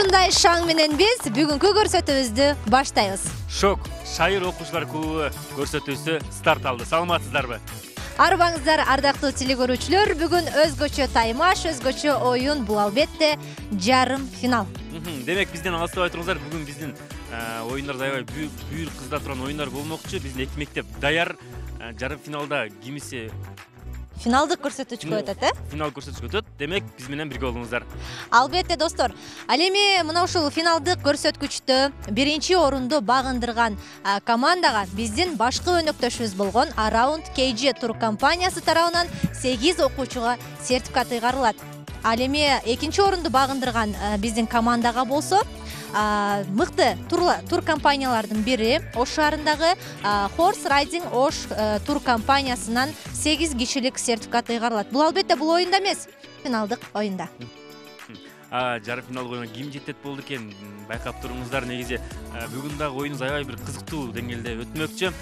Ушундай шаң менен биз бүгүнкү көрсөтүүбүздү баштайбыз. Шок шайыр окуучулар клубу көрсөтүүсү старт алды. Саламатсыздарбы? Арбаңыздар, ардактуу телекөрүүчүлөр, бүгүн өзгөчө таймаш, өзгөчө оюн, бул албетте жарым финал. Демек бизден алыстабай туруңуздар, бүгүн биздин оюндар аябай бүйүр кызда турган оюндар болмокчу. Биздин эки мектеп даяр. Жарым финалда кимиси Финалдык көрсөтүүчүгө өтөт, Финал көрсөтүүгө өтөт. Демек биз менен бирге болуңуздар. Албетте достор. Ал эми мына ушул финалдык көрсөткүчтө биринчи орунду багындырган командага биздин башкы өнөктөшүбүз болгон Around KG тур компаниясы тарабынан 8 окуучуга сертификат ыйгарылат. Ал эми экинчи орунду багындырган биздин командага болсо мыкты тур компаниялардын бири Ош шаарындагы Horse Riding Osh тур компаниясынан 8 кишилик сертификат ыйгарылат. Бул албетте бул оюнда эмес, финалдык оюнда. Жарым финал оюнга ким жетет болду экен, байкап туруңуздар. Негизи бүгүн дагы оюнубуз аябай бир кызыктуу деңгээлде өтмөкчү.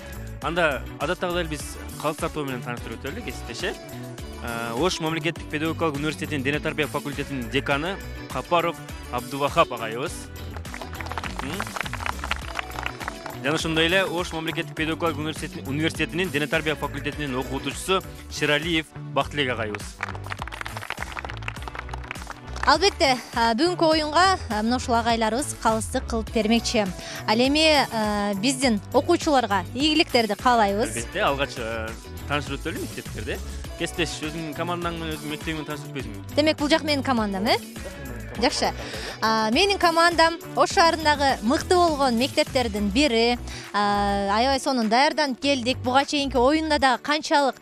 Анда адаттагыдай биз калыстар тобу менен тааныштырып өтөлү кесиптеше. Ош мамлекеттик педагогикалык университетинин дене тарбия факультетинин деканы Капаров Абдувахап агайыбыз. Жана ошондой эле Ош мамлекеттик педагогикалык университетинин дене тарбия факультетинин окутуучусу Шералиев Бактылек агайыбыз. Албетте, бүгүнкү оюнга мына ушул агайларыбыз калыстык кылып бермекчи. Ал эми биздин окуучуларга ийгиликтерди каалайбыз. Албетте, алгач тааныштырып өтөлү мектептерди. Кесиптеш, өзүңдүн командаң менен өзүңдүн мектебиң менен тааныштырып берсең. Демек, бул жак менин командам, Жакшы. Менин командам Ош шаарындагы мыкты болгон мектептердин бири. Аябай сонун даярданып келдик. Буга чейинки оюнда дагы канчалык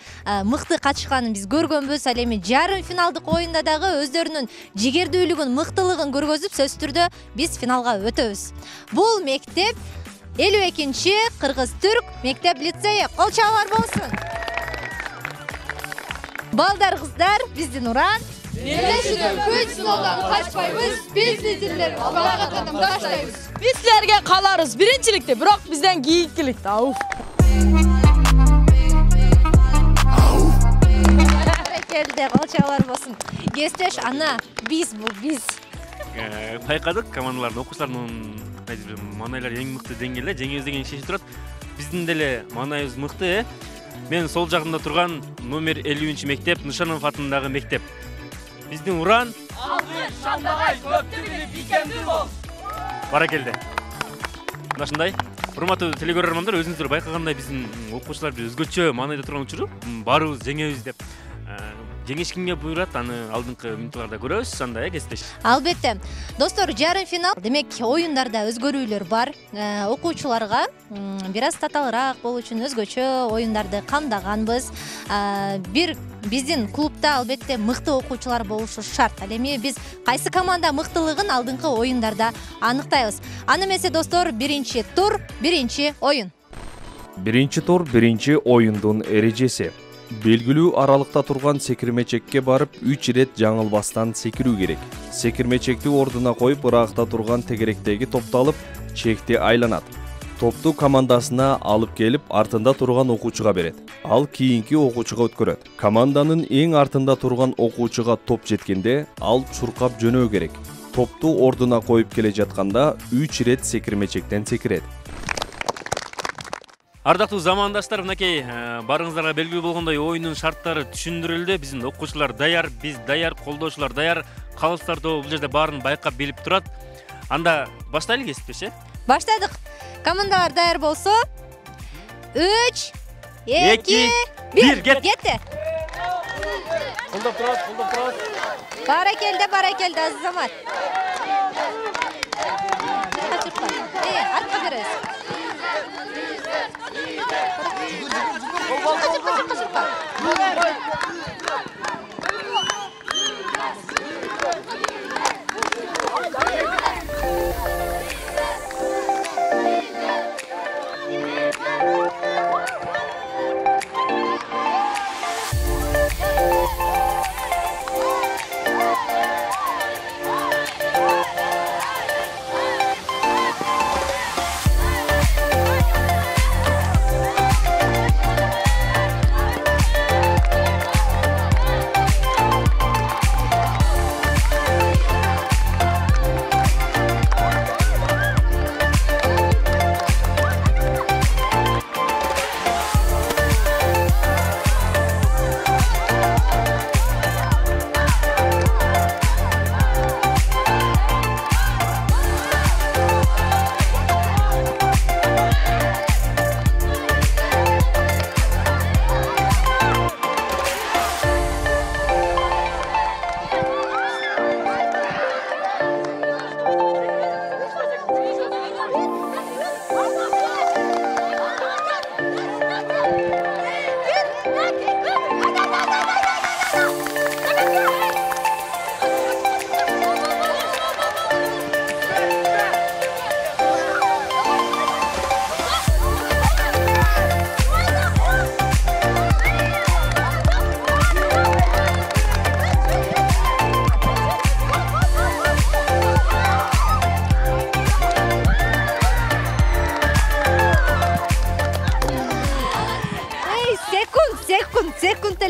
мыкты катышканын биз көргөнбүз. Ал эми жарым финалдык оюнда дагы өздөрүнүн жигердүүлүгүн, мыктылыгын көргөзүп, сөзсүз түрдө биз финалга өтөбүз. Бул мектеп 52-чи Кыргыз-Түрк мектеп лицейи. Кол чабуулар болсун. Балдар, кыздар, биздин уран. Бирлешүүдө күч сыноодан качпайбыз, биз лидерлер бага кадамдаштайбыз. Биз силерге каларыз биринчиликте, бирок бизден кийинкиликте. Келди, кол чабуулар болсун. Кесиптеш, ана биз бул биз. Байкадык, командалардын окуучулардын маанайлары эң мыкты деңгээлде, жеңебиз деген шешип турат. Биздин деле маанайыбыз мыкты. Мен сол жагында турган номер 50-чи мектеп, Нышанов атындагы мектеп. Биздин уран Алтын шандагай көптү билип икемдүү бол. Баракелде. Мына ушундай. Урматтуу телекөрөрмандар, өзүңүздөр байкагандай биздин окуучулар бир өзгөчө маанайда турган учуру. Баарыбыз жеңебиз деп. Жеңиш кимге буйрат, аны алдыңкы минуттарда көрөбүз, андай кесиптеш. Албетте. Достор, жарым финал. Демек, оюндарда өзгөрүүлөр бар. Окуучуларга бир аз татаалыраак болуу үчүн өзгөчө оюндарды камдаганбыз. Биздин клубда албетте мыкты окуучулар болушу шарт. Ал эми биз кайсы команда мыктылыгын алдыңкы оюндарда аныктайбыз. Аны эмесе достор, биринчи тур, биринчи оюн. Биринчи тур, биринчи оюндун эрежеси. Белгилүү аралыкта турган секирмечекке барып 3 ирет жаңылбастан секирүү керек. Секирмечекти ордуна коюп, ыракта турган тегеректеги топту алып, чекти айланат. Топту командасына алып келип, артында турган окуучуга берет. Ал кийинки окуучуга өткөрөт. Команданын эң артында турган окуучуга топ жеткенде, ал чуркап жөнөө керек. Топту ордуна коюп келе жатканда 3 ирет секирмечектен секирет. Ардактуу замандаштар, мынакей барыңыздарга белгилүү болгондой оюндун шарттары түшүндүрүлдү. Биздин окуучулар даяр, биз даяр, колдоочулар даяр, калыстар тобу бул жерде баарын байкап билип турат. Анда баштайлы кесиптеш, Баштадык. Командалар даяр болсо, 3, 2, 1, кетти. Колдоп турат. Баракелде, Азамат. Артка беребиз.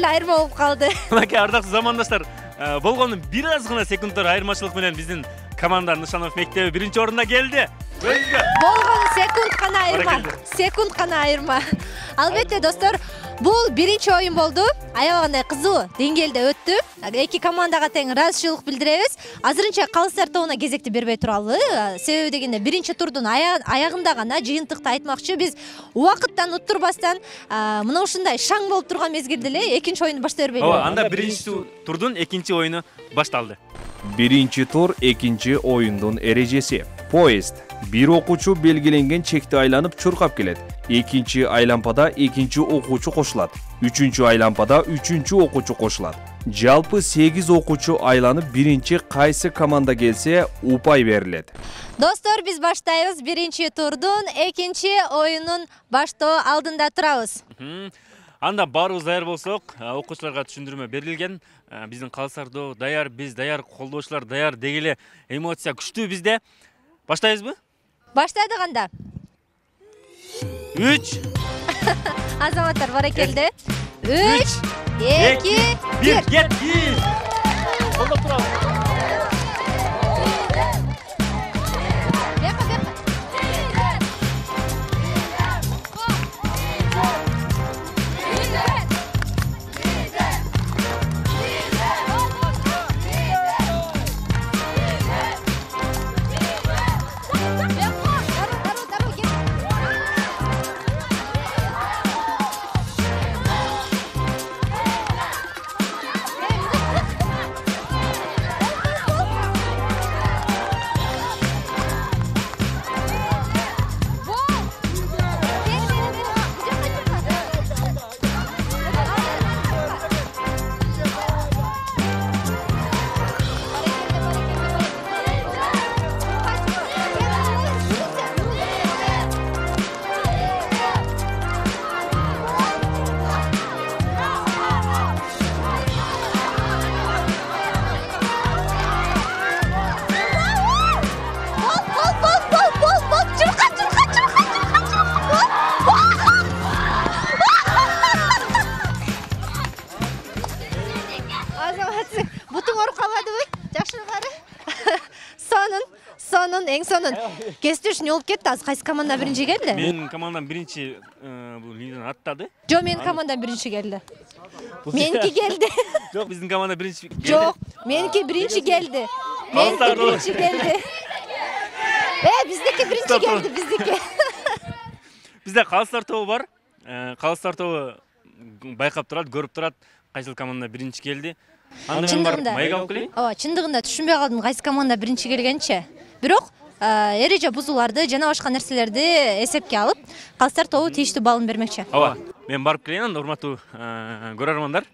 айырма болуп калды. Мынакей ардактуу замандаштар, болгону бир аз гана секундтар айырмачылык менен биздин команда Нышанов мектеби 1-орунда келди. Болгону секунд гана айырма. Албетте достор, бул 1-оюн болду. Аябагандай кызуу деңгээлде өттү. Эки командага тең ыраазычылык билдиребиз. Азырынча калыстар тобуна кезекти бербей туралы. Себеби дегенде 1-турдун аягында гана жыйынтыкты айтмакчы. Биз убакыттан уттурбастан мына ушундай шаң болуп турган мезгилде эле 2-оюнду баштай бербейли. Ооба, анда 1-турдун 2-оюну башталды. 1-тур 2-оюндун эрежеси. Поезд. Бир окуучу белгиленген чекти айланып чуркап келет. 2 айлампада 2 окуучу кошулат. 3 айлампада 3 окуучу кошулат. Жалпы 8 окуучу айланып 1 кайсы команда келсе упай берилет. Достор, биз баштайбыз 1-турдун 2-оюнун баштоо алдында турабыз. Анда баарыбыз даяр болсок, окуучуларга түшүндүрмө берилген. Биздин калыстардоо даяр, биз даяр, колдоочулар даяр, дегеле эмоция күчтүү бизде. Баштайбызбы? Баштадык анда. 3 Азаматтар баракелде. 3 2 1 кет. Колдоп турабыз. Кестишин олуп кетти. Азыр кайсы команда биринчи келди? Менин командам биринчи бул лидерин аттады. Жок, менин командам биринчи келди. Меники келди. Жок, биздин команда биринчи келди. Жок, меники биринчи келди. Меники биринчи келди. Биздики биринчи келди, биздики. Бизде калыстар тобу бар. Калыстар тобу байкап турат, көрүп турат, кайсыл команда биринчи келди. Анда мен бар майга алып келейин. Ооба, чындыгында түшүнбөй калдым кайсы команда биринчи келгенчи. Бирок эреже бузууларды жана башка нерселерди эсепке алып, калыстар тобу тийиштүү балын бермекчи. Ооба, мен барып келейин анда, урматтуу көрөрмандар.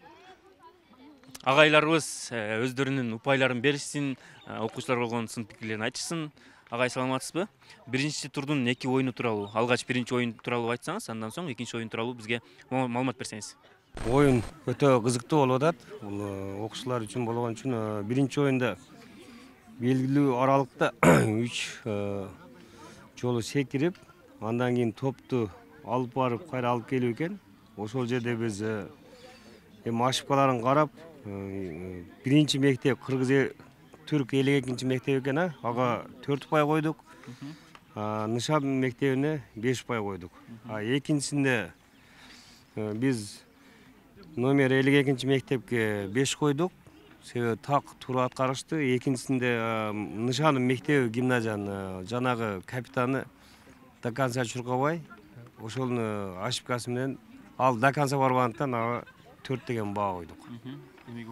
Агайларыбыз өздөрүнүн упайларын беришсин, окуучулар болгон сын пикирлерин айтышсын. Агай, саламатсызбы? 1-турдун 2 оюну тууралуу, алгач 1-оюн тууралуу айтсаңыз, андан соң 2-оюн тууралуу бизге маалымат берсеңиз. Оюн өтө кызыктуу болуп атат. Бул окуучулар үчүн болгон үчүн 1-оюнда белгилүү аралыкта 3 жолу секирип, андан кийин топту алып барып, кайра алып келүү экен. Ошол жерде биз ошибкаларын карап, биринчи мектеп Кыргыз Түрк 52-чи мектеп экен, ага 4 упай койдук. Нышан мектебине 5 упай койдук. Экинчисинде биз номер 52-чи мектепке 5 койдук. Себеби так туура аткарышты. Экинчисинде Нышан мектеби гимназиянын жанагы капитаны до конца чуркабай, ошонун ошибкасы менен ал до конца барбагандыктан ага 4 деген баа койдук. Демек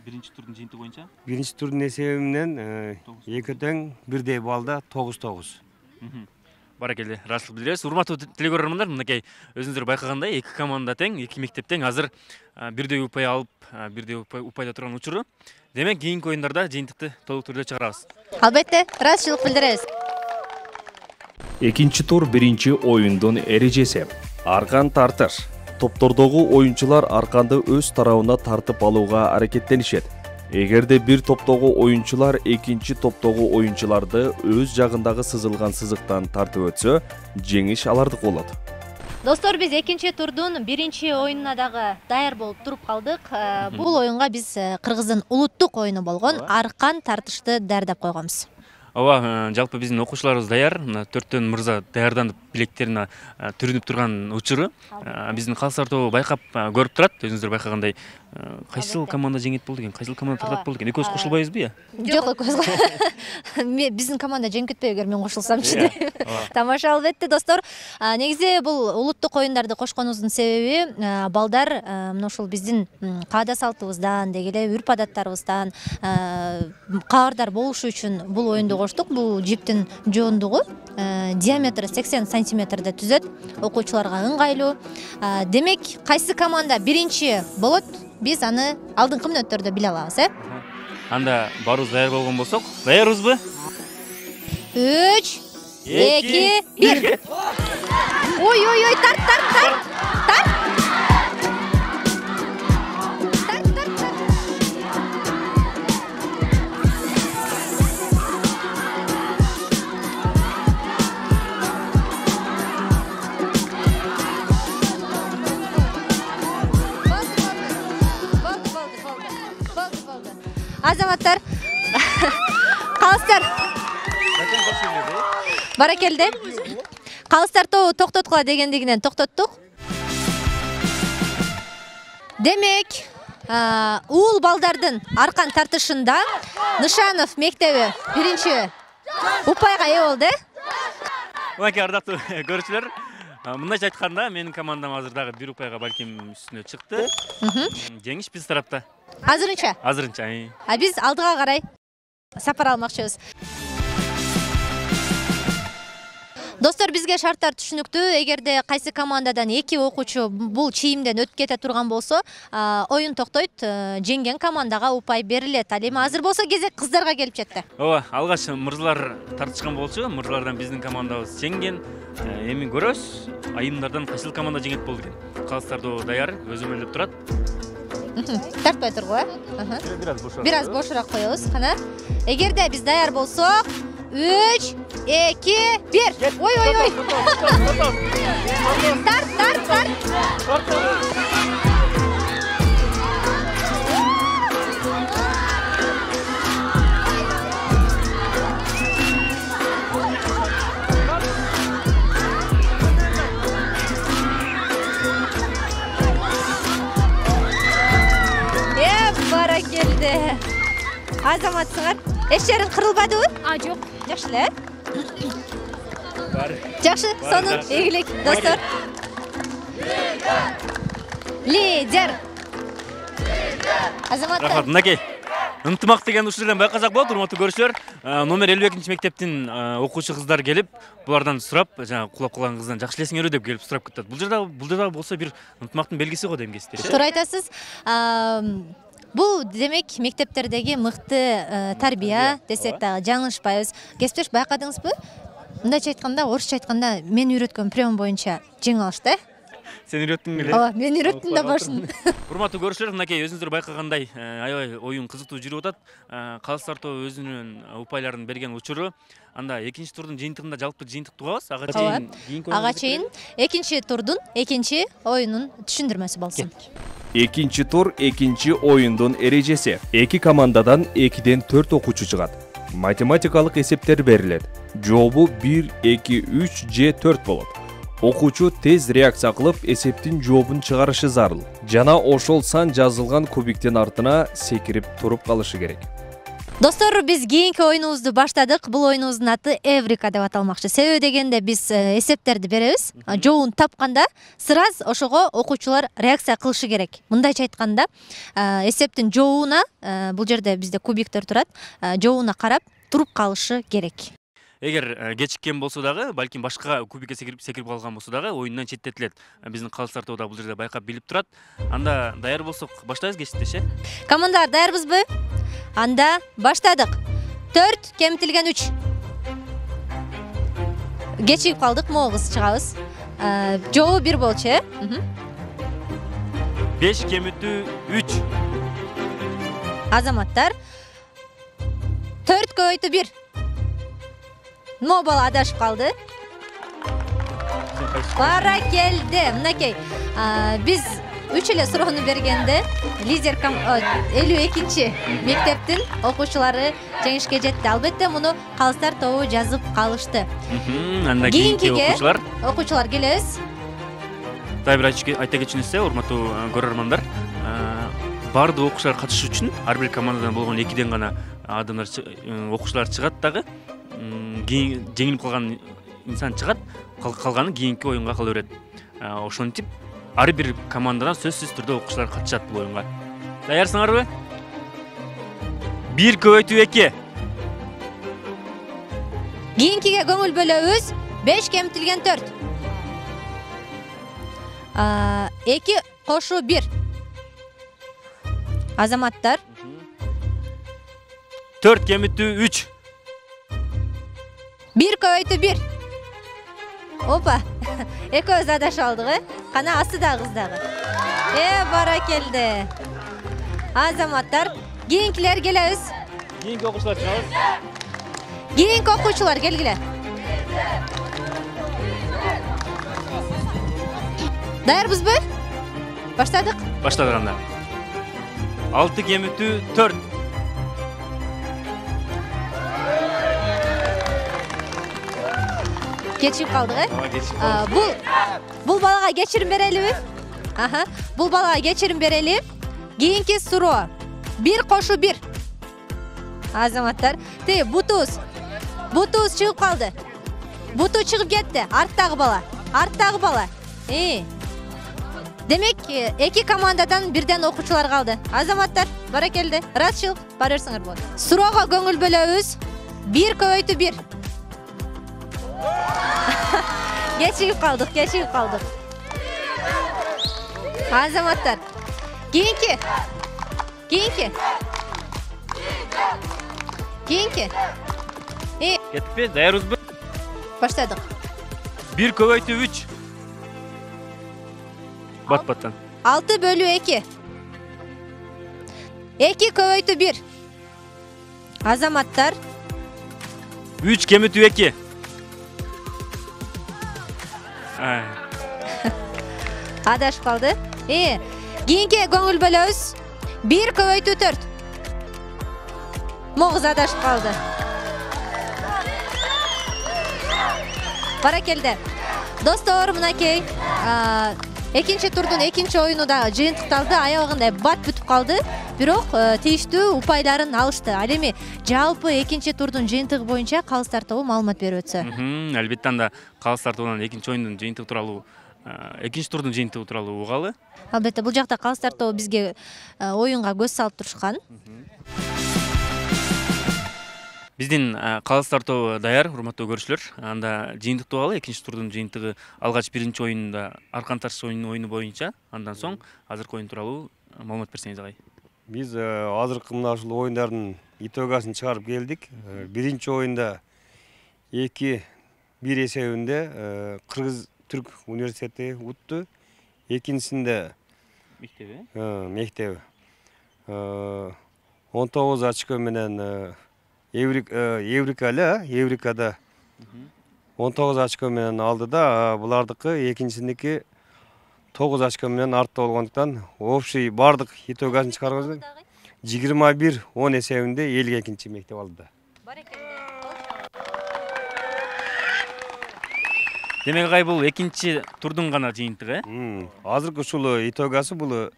1-турдун жыйынтыгы боюнча 1-турдун эсеби менен эки тең бирдей балда 9-9. Баракелде, ыраазычылык билдиребиз. Урматтуу телекөрөрмандар, мынакей өзүңүздөр байкагандай, эки команда тең, эки мектеп тең. Азыр бирдей упай алып, бирдей упайда турган учуру. Демек, кийинки оюндарда жыйынтыкты толук түрдө чыгарабыз. Албетте, ыраазычылык билдиребиз. 2-тур 1-оюндун эрежеси. Аркан тартыш. Топтордогу оюнчулар арканды өз тарабына тартып алууга аракеттенишет. Эгерде бир топтогу оюнчулар экинчи топтогу оюнчуларды өз жагындагы сызылган сызыктан тартып өтсө, жеңиш алардык болот. Достор, биз экинчи турдун биринчи оюнуна дагы даяр болуп туруп калдык. Бул оюнга биз Кыргыздын улуттук оюну болгон аркан тартышты даярдап койгонбуз. Ооба, жалпы биздин окуучуларыбыз даяр. Төрттөн мырза даярданып билектерине түрүнүп турган учуру биздин калыстар тобу байкап көрүп турат. Өзүңүздөр байкагандай кайсыл команда жеңет болду экен, кайсыл команда тартат болду экен. Экөөбүз кошулбайбызбы? Жок, экөөбүз. Биздин команда жеңип кетпей эгер мен кошулсамчы деп. Тамаша албетте, достор. Негизи бул улуттук оюндарды кошконубуздун себеби балдар мына ушул биздин каада салтыбыздан, деги эле үрп адаттарыбыздан кабардар болушу үчүн бул оюнду коштук. Бул жиптин жоондугу диаметри 80 сантиметрде түзөт. Окуучуларга ыңгайлуу. Демек, кайсы команда биринчи болот? Биз аны алдыңкы мүнөттөрдө биле алабыз, Анда барыбыз даяр болгон болсок, даярбызбы? 3, 2, 1. Ой, тарт. Азаматтар, калыстар. Баракелде. Калыстар тобу токтоткула дегендигинен токтоттук. Демек, уул балдардын аркан тартышында Нышанов мектеби биринчи упайга ээ болду. Мынакей ардактуу көрүүчүлөр, мындайча айтканда менин командам азыр дагы бир упайга балким үстүнө чыкты. Жеңиш биз тарапта. Азырынча. Биз алдыга карай сапар алмакчыбыз. Достор, бизге шарттар түшүнүктүү. Эгерде кайсы командадан эки окуучу бул чийимден өтүп кете турган болсо, оюн токтойт, жеңген командага упай берилет. Ал эми азыр болсо кезек кыздарга келип жетти. Ооба, алгач мырзалар тартышкан болчу. Мырзалардан биздин командабыз жеңген. Эми көрөбүз, айымдардан кайсыл команда жеңет болду экен. Калыстарды даяр, өзөмөлдөп турат. Тартпай тургу, Бираз бошураак коебуз. Кана. Эгерде биз даяр болсок, 3, 2, 1. Ой. Тарт. Баракелде. Азаматсыңар. Эч жериң кырылбадыбы? Жок. Жакшы эле. Жакшы, сонун эгилик, достор. Лидер. Азаматтар. Рахмат, мынакей. Ынтымак деген ушул жерден байкасак болот, урматтуу көрүүчүлөр. Номер 52 мектептин окуучу кыздар келип, булардан сурап, жана кулап калган кыздан жакшы элесиңерби деп келип сурап кетет. Бул жерде болсо бир ынтымактын белгиси го демгесиздер. Туура айтасыз. Бул демек мектептердеги мыкты тарбия десек дагы жаңылышпайбыз. Кесиптеш байкадыңызбы? Мындайча айтканда, орусча айтканда, мен үйрөткөн прием боюнча жеңип алышты. Сен үйрөттүң беле? Ооба, мен үйрөттүм да башын. Урматтуу көрүүчүлөр, мынакей өзүңүздөр байкагандай, аябай оюн кызыктуу жүрүп атат. Калыстар тобу өзүнүн упайларын берген учуру. Анда экинчи турдун жыйынтыгында жалпы жыйынтыкты угабыз. Ага чейин экинчи турдун экинчи оюнун түшүндүрмөсү болсун. Экинчи тур экинчи оюндун эрежеси. Эки командадан 2ден 4 окуучу чыгат. Математикалык эсептер берилет. Жообу 1, 2, 3 же 4 болот. Окуучу тез реакция кылып эсептин жообун чыгарышы зарыл. Жана ошол сан жазылган кубиктин артына секирип туруп калышы керек. Достор, биз кийинки оюнубузду баштадык. Бул оюнубуздун аты Эврика деп аталмакчы. Себеби дегенде биз эсептерди беребиз. Жообун тапканда сыраз ошого окуучулар реакция кылышы керек. Мындайча айтканда, эсептин жообуна, бул жерде бизде кубиктер турат, жообуна карап туруп калышы керек. Эгер кечиккен болсо дагы, балким башка кубикке секирип калган болсо дагы оюндан четтетилет. Биздин калыстар тобу да бул жерде байкап билип турат. Анда даяр болсок баштайбыз кесиптеш, Командар даярбызбы? Анда баштадык. 4 кемитилген 3. Кечигип калдык, могуз чыгабыз. Жообу 1 болчу, 5 кемитүү 3. Азаматтар 4 көбөйтүү 1. Мобал адашып калды. Баракелде. Мынакей. Биз 3 эле суроону бергенде лидер 52-чи мектептин окуучулары жеңишке жетти. Албетте муну калыстар тобу жазып калышты. Андан кийинки окуучулар келебиз. Дагы бир айта кетчүңүзсө, урматтуу көрөрмандар, баардык окуучулар катышуу үчүн ар бир командадан болгон 2ден гана адамдар окуучулар чыгат дагы. Жеңилип калган инсан чыгат, калганы кийинки оюнга кала берет. Ошентип ар бир командадан сөзсүз түрдө окуучулар катышат бул оюнга. Даярсыңарбы? 1 көбөйтүү 2. Кийинкиге көңүл бөлөбүз. 5 кемтилген 4. 2 кошу 1. Азаматтар. 4 кемитүү 3. 1 көбөйтүү 1. Опа. Экөөбүз адашып алдык, Кана астыда кыздагы. Баракелде. Азаматтар, кийинкилер келебиз. Кийинки окуучулар чыгабыз. Кийинки окуучулар келгиле. Даярбызбы? Баштадык. Баштадык анда. 6 кемитүү 4. Кечирип калдык, Бул балага кечирим берелиби? Бул балага кечирим берели. Кийинки суроо. 1 кошу 1. Азаматтар, бутуз чыгып калды. Буту чыгып кетти. Арттагы бала. Демек, 2 командадан бирден окуучулар калды. Азаматтар, баракелде. Ыраазычылык бара берсеңер болот. Суроого көңүл бөлөбүз. 1 көбөйтүү 1. Кечигип калдык. Азаматтар. Кийинки. Кеттикпи? Даярбызбы? Баштадык. 1 көбөйтүү 3. Бат-баттан. 6 бөлүү 2. 2 көбөйтүү 1. Азаматтар. 3 кемитүү 2. Адашып калды. Кийинки көңүл бөлөбүз. 1 көбөйтүү 4. Могуз адашып калды. Баракелде. Достор, мынакей экинчи турдун экинчи оюну да жыйынтыкталды. Аягында бат бүтүп калды. Бирок тийиштүү упайларын алышты. Ал эми жалпы экинчи турдун жыйынтыгы боюнча калыстар тобу маалымат берип өтсө. Албетте анда калыстар тобунан экинчи оюндун жыйынтыгы тууралуу, экинчи турдун жыйынтыгы тууралуу угалы. Албетте бул жакта калыстар тобу бизге оюнга көз салып турушкан. Биздин калыстар тобу даяр, урматтуу көрүүчүлөр. Анда жыйынтык тууралуу экинчи турдун жыйынтыгы алгач биринчи оюнда Аркан Таш оюну боюнча, андан соң азыркы оюн тууралуу маалымат берсеңиз агай. Биз азыркы мына ушул оюндардын итогасын чыгарып келдик. Биринчи оюнда 2-1 эсебинде Кыргыз Түрк университети утту. Экинчисинде мектеби 19 очко менен Еврикада 19 очко менен алды да, булардыкы экинчисиндики 9 очко менен артта болгондуктан общий бардык итогасын чыгарганбыз 21-10 эсебинде элге экинчи мектеп алды. Демек агай бул экинчи турдун гана жыйынтыгы. Азыркы ушул итогасы бул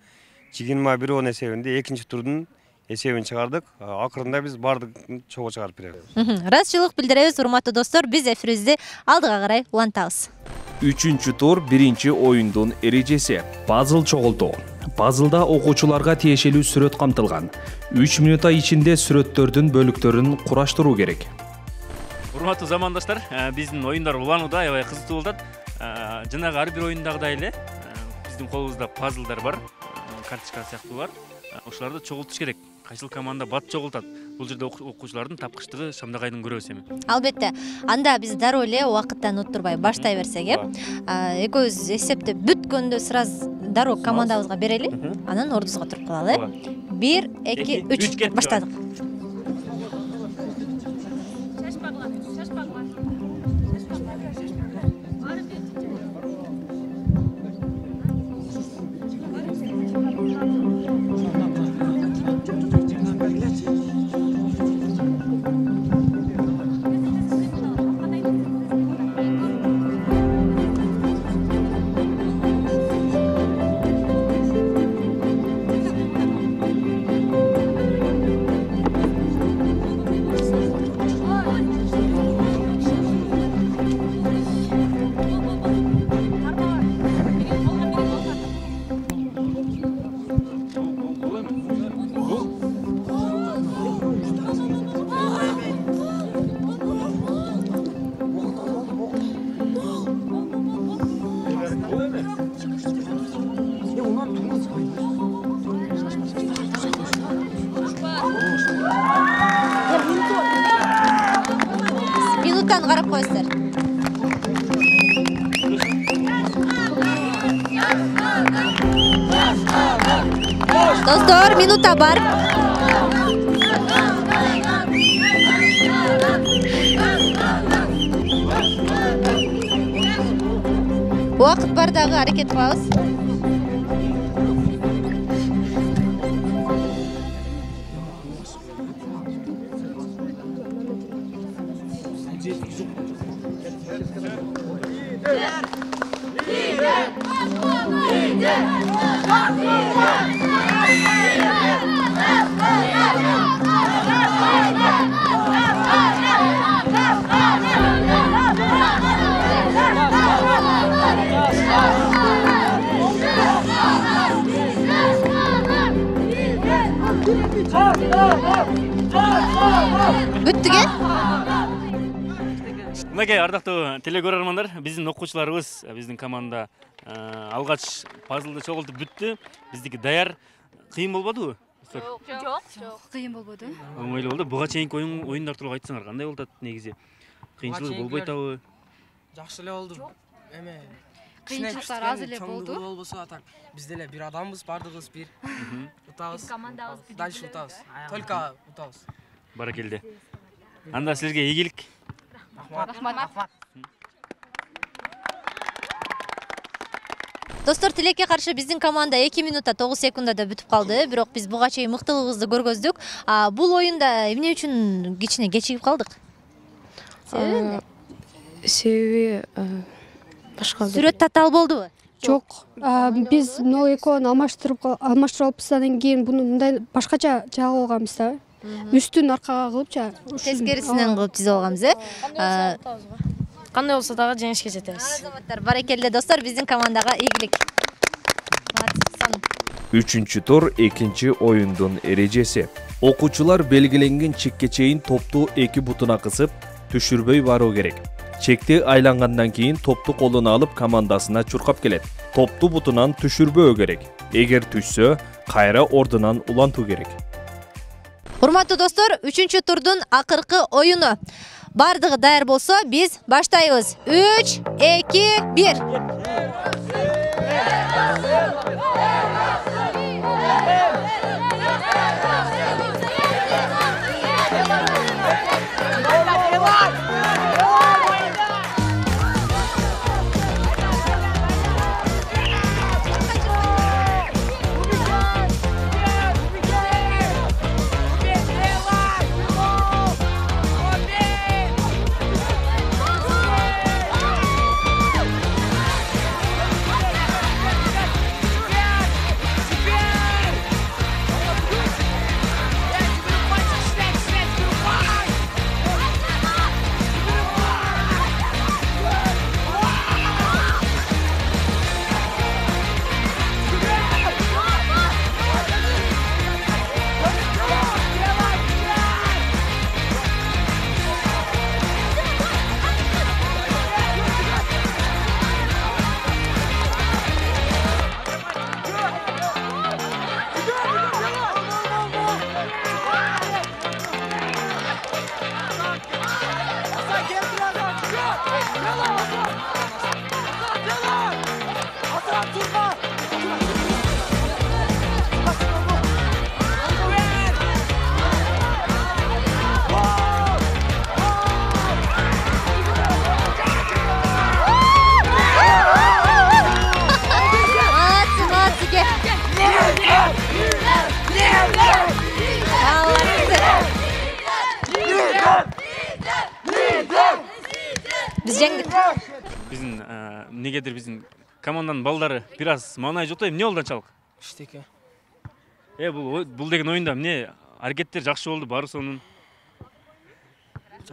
21-10 эсебинде экинчи турдун эсебин чыгардык. Акырында биз бардыгын чогуу чыгарып беребиз. Ыраазычылык билдиребиз, урматтуу достор. Биз эфирибизди алдыга карай улантабыз. 3-чү тур биринчи оюндун эрежеси. Пазл чогултуу. Пазлда окуучуларга тиешелүү сүрөт камтылган. 3 минутта ичинде сүрөттөрдүн бөлүктөрүн кураштыруу керек. Урматтуу замандаштар, биздин оюндар уланууда, аябай кызыктуу болот. Жанагы ар бир оюндагыдай эле биздин колубузда пазлдар бар, карточка сыяктуулар. Ошолорду чогултуш керек. Кайсыл команда бат чогултат. Бул жерде окуучулардын тапкычтыгы шамдагайдын көрөбүз эми. Албетте. Анда биз дароо эле убакыттан уттурбай баштай берсек, экөөбүз эсептеп бүткөндө сразу дароо командабызга берели, анан ордубузга туруп калалы. 1, 2, 3 баштадык. минуттан карап коесуздар. Достор, минута бар. Уақыт бар дагы, аракет кылабыз. Бүттүге? Мынакей ардактуу телекөрөрмандар, биздин окуучуларыбыз, биздин команда алгач пазлды чогултуп бүттү. Биздики даяр. Кыйын болбодубу? Жок, кыйын болбоду. Оңойлуу болду. Буга чейинки оюндар тууралуу айтсаңар, кандай болуп атат негизи? Кыйынчылык болбой атабы? Жакшы эле болду. Эме Кыйынчылыктар аз эле болду. Болбосо так биз деле бир адамбыз, бардыгыбыз бир. Утабыз. Командабыз Дальше утабыз. Только утабыз. Баракелде. Анда силерге ийгилик. Рахмат. Достор, тилекке каршы биздин команда 2 минутта 9 секундада бүтүп калды. Бирок биз буга чейин мыктылыгыбызды көргөздүк. Бул оюнда эмне үчүн кичине кечигип калдык? Себеби башка Сүрөт татаал болдубу? жок. Биз 0-2 алмаштырып алыпбыз, андан кийин буну мындай башкача жагып алганбыз да. Үстүн аркага кылыпча. Тескерисинен кылып тизип алганбыз, Кандай болсо дагы жеңишке жетебиз. Азаматтар, баракелде достор, биздин командага ийгилик. Үчүнчү тур, экинчи оюндун эрежеси. Окуучулар белгиленген чекке чейин топту 2 бутуна кысып, түшүрбөй баруу керек. Чекти айлангандан кийин топту колуна алып командасына чуркап келет. Топту бутунан түшүрбөө керек. Эгер түшсө, кайра ордунан улантуу керек. Урматтуу достор, 3-чү турдун акыркы оюну. Бардыгы даяр болсо, биз баштайбыз. 3, 2, 1. Биз жеңдик. Биздин негедир биздин команданын балдары бир аз маанай жок. Эмне болду анчалык? Иштеке. Бул деген оюнда эмне аракеттер жакшы болду, Барусонун.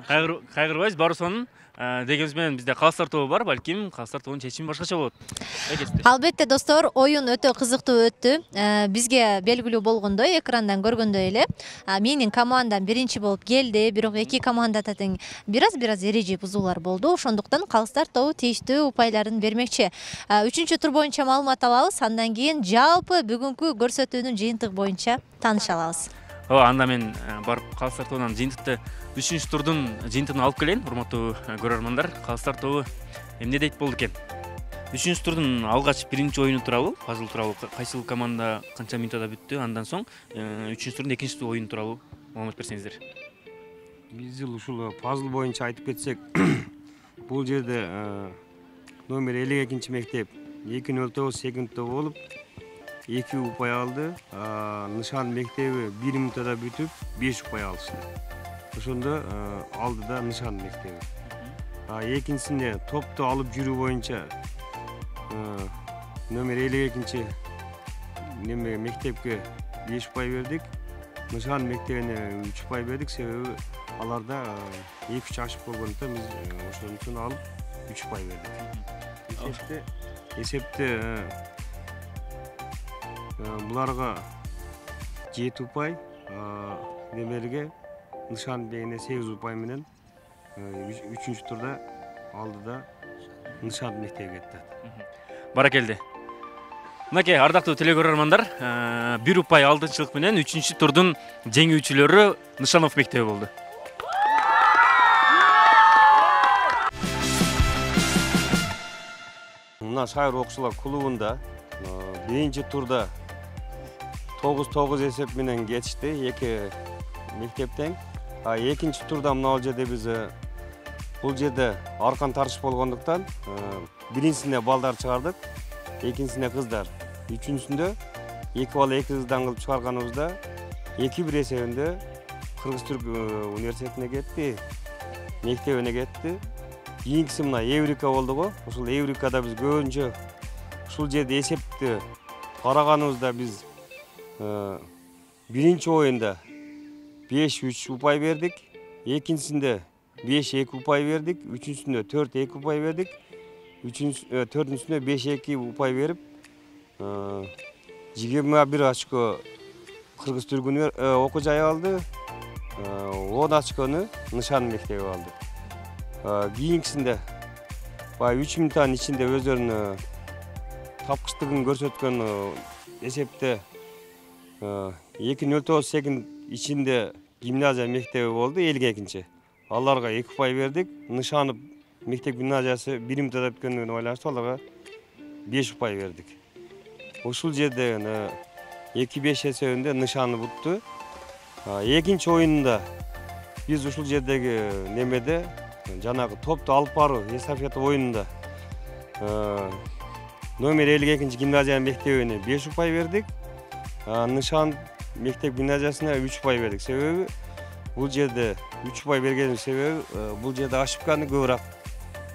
Кайгырбайбыз, Барусонун дегенибиз менен бизде калыстар тобу бар, балким калыстар тобунун чечими башкача болот. Албетте достор, оюн өтө кызыктуу өттү. Бизге белгилүү болгондой, экрандан көргөндөй эле, менин командам биринчи болуп келди, бирок эки командада тең бир аз эреже бузуулар болду. Ошондуктан калыстар тобу тийиштүү упайларын бермекчи. 3-чү тур боюнча маалымат алабыз, андан кийин жалпы бүгүнкү көрсөтүүнүн жыйынтыгы боюнча тааныша алабыз. Анда мен барып Калыстар тобунан жыйынтыкты 3-турдун жыйынтыгын алып келейин. Урматтуу көрөрмандар, Калыстар тобу эмне дейт болду экен? 3-турдун алгач биринчи оюну тууралуу, пазл тууралуу, кайсыл команда канча минутада бүттү, андан соң 3-турдун экинчи оюну тууралуу маалымат берсеңиздер. Биз ушул пазл боюнча айтып кетсек, бул жерде номер 52 мектеп 2:09 секундта болуп 2 упай алды. Нышан мектеби 1 минутада бүтүп 5 упай алышты. Ошондо алдыда Нышан мектеби. Экинчисинде топту алып жүрүү боюнча номер 52 мектепке 5 упай бердик. Нышан мектебине 3 упай бердик, себеби аларда 2-3 ашып болгондуктан биз ошон үчүн алып 3 упай бердик. Эсепте буларга 7 упай, немерге Нышан дегенде 8 упай менен 3-турда алдыда Нышан мектеби кетти. Баракелди. Мынакей ардактуу телекөрөрмандар, 1 упай алдынчылык менен 3-турдун жеңүүчүлөрү Нышанов мектеби болду. Мына шайыр окуучулар клубунда биринчи турда 9-9 эсеп менен кетишти эки мектептен. Экинчи турда мына жерде биз бул жерде аркан тартыш болгондуктан биринчисине балдар чыгардык, экинчисине кыздар. Үчүнчүсүндө 2 бала 2 кыздан кылып чыгарганыбызда 2-1 эсебинде Кыргыз Түрк университетине кетти, мектебине кетти. Кийинкиси мына Еврика болду го. Ушул Еврикада биз көбүнчө ушул жерде эсепти караганыбызда биз биринчи оюнда 5-3 упай бердик, экинчисинде 5-2 упай бердик, үчүнчүсүндө 4-2 упай бердик, төртүнчүсүндө 5-2 упай берип 21 очко Кыргыз Түрк окуу жайы алды, 10 очкону Нышан мектеби алды. Кийинкисинде 3 минуттан ичинде өздөрүнүн тапкычтыгын көрсөткөн эсепте 2:09 секунд ичинде гимназия мектеби болду, 52-чи. Аларга 2 упай бердик. Нышанов мектеп гимназиясы 1 минутада бүткөнүнө байланыштуу аларга 5 упай бердик. Ушул жерде 2-5 эсебинде Нышанов бутту. Экинчи оюнда биз ушул жердеги немеде жанагы топту алып баруу эстафета оюнунда номер 52 гимназия мектебине 5 упай бердик. Нышан мектеп гимназиясына 3 упай бердик. Себеби бул жерде 3 упай бергенин себеби бул жерде ошибканы көбүрөөк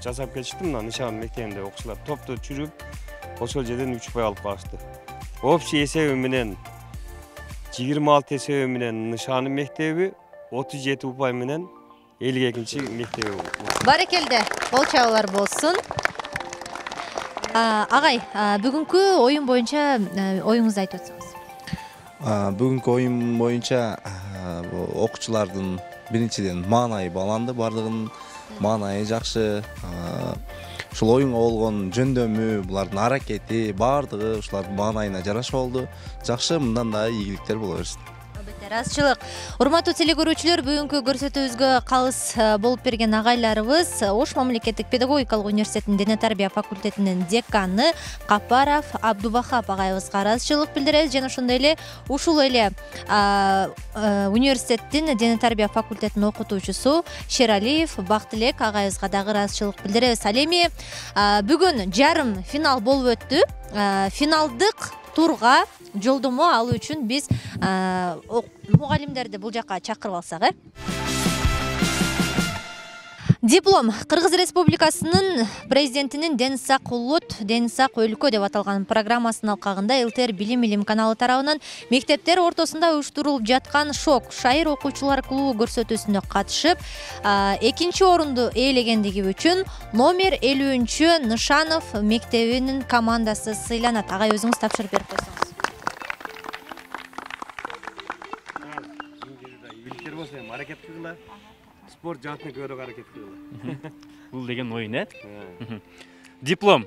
жасап кетишти. Мына Нышан мектебинде окуучулар топту чүрүп ошол жерден 3 упай алып калышты. Общий эсеби менен 26 эсеби менен Нышан мектеби 37 упай менен 52-чи мектеби. Баракелде, бол чабуулар болсун. Агай, бүгүнкү оюн боюнча оюңузду айтып өтсөңүз. Бүгүнкү оюн боюнча окуучулардын биринчиден маанайы баланды, бардыгынын маанайы жакшы. Ушул оюнга болгон жөндөмү, булардын аракети, бардыгы ушулардын маанайына жараша болду. Жакшы, мындан да ийгиликтер боло берсин. Разчылык. Урматтуу телекөрүүчүлөр, бүгүнкү көрсөтүүбүзгө калыс болуп берген агайларыбыз Ош мамлекеттик педагогикалык университетинин дене тарбия факультетинин деканы Капаров Абдубахап агайыбызга разчылык билдиребиз жана ошондой эле ушул эле университеттин дене тарбия факультетинин окутуучусу Шералиев Бактылек агайыбызга дагы разчылык билдиребиз. Ал эми бүгүн жарым финал болуп өттү. Финалдык турга жолдомо алуу үчүн биз мугалимдерди бул жака чакырып алсак, Диплом Кыргыз Республикасынын президентинин Ден Сак улут, Ден Сак өлкө деп аталган программасынын алкагында ЛТР Билим Илим каналы тарабынан мектептер ортосунда уюштурулуп жаткан шок шайыр окуучулар клубу көрсөтүүсүнө катышып, экинчи орунду ээлегендиги үчүн номер 50 Нышанов мектебинин командасы сыйланат. Агай, өзүңүз тапшырып берип койсоңуз. Аракет кылгыла. Спорт жаатына көрөк аракет кылгыла. Бул деген оюн, Диплом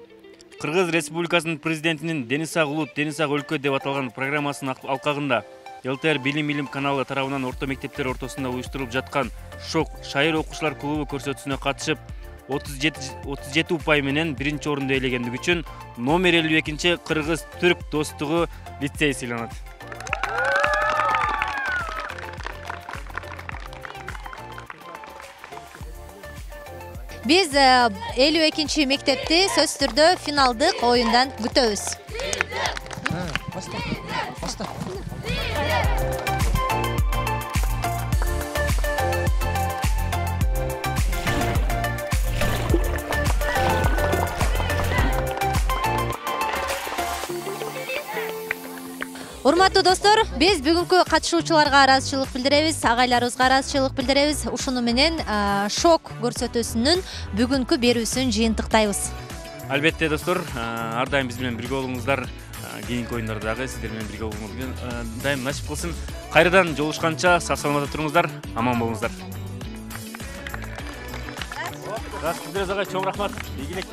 Кыргыз Республикасынын президентинин Ден Сак улут, Ден Сак өлкө деп аталган программасынын алкагында ЛТР билим каналы тарабынан орто мектептер ортосунда уюштурулуп жаткан шок шайыр окуучулар клубу көрсөтүүсүнө катышып 37 упай менен биринчи орунду ээлегендиги үчүн номер 52 кыргыз-түрк достугу лицей сыйланат. Биз 52 мектепти сөзсүз түрдө финалдык оюндан күтөбүз. Урматтуу достор, биз бүгүнкү катышуучуларга ыраазычылык билдиребиз, агайларыбызга ыраазычылык билдиребиз. Ушуну менен шок көрсөтүүсүнүн бүгүнкү берүүсүн жыйынтыктайбыз. Албетте достор, ар дайым биз менен бирге болуңуздар. Кийинки оюндарда дагы сиздер менен бирге болууңуз дайым насип кылсын. Кайрадан жолугушканча сак саламатта туруңуздар, аман болуңуздар. Сиздерге чоң рахмат. Ийгилик.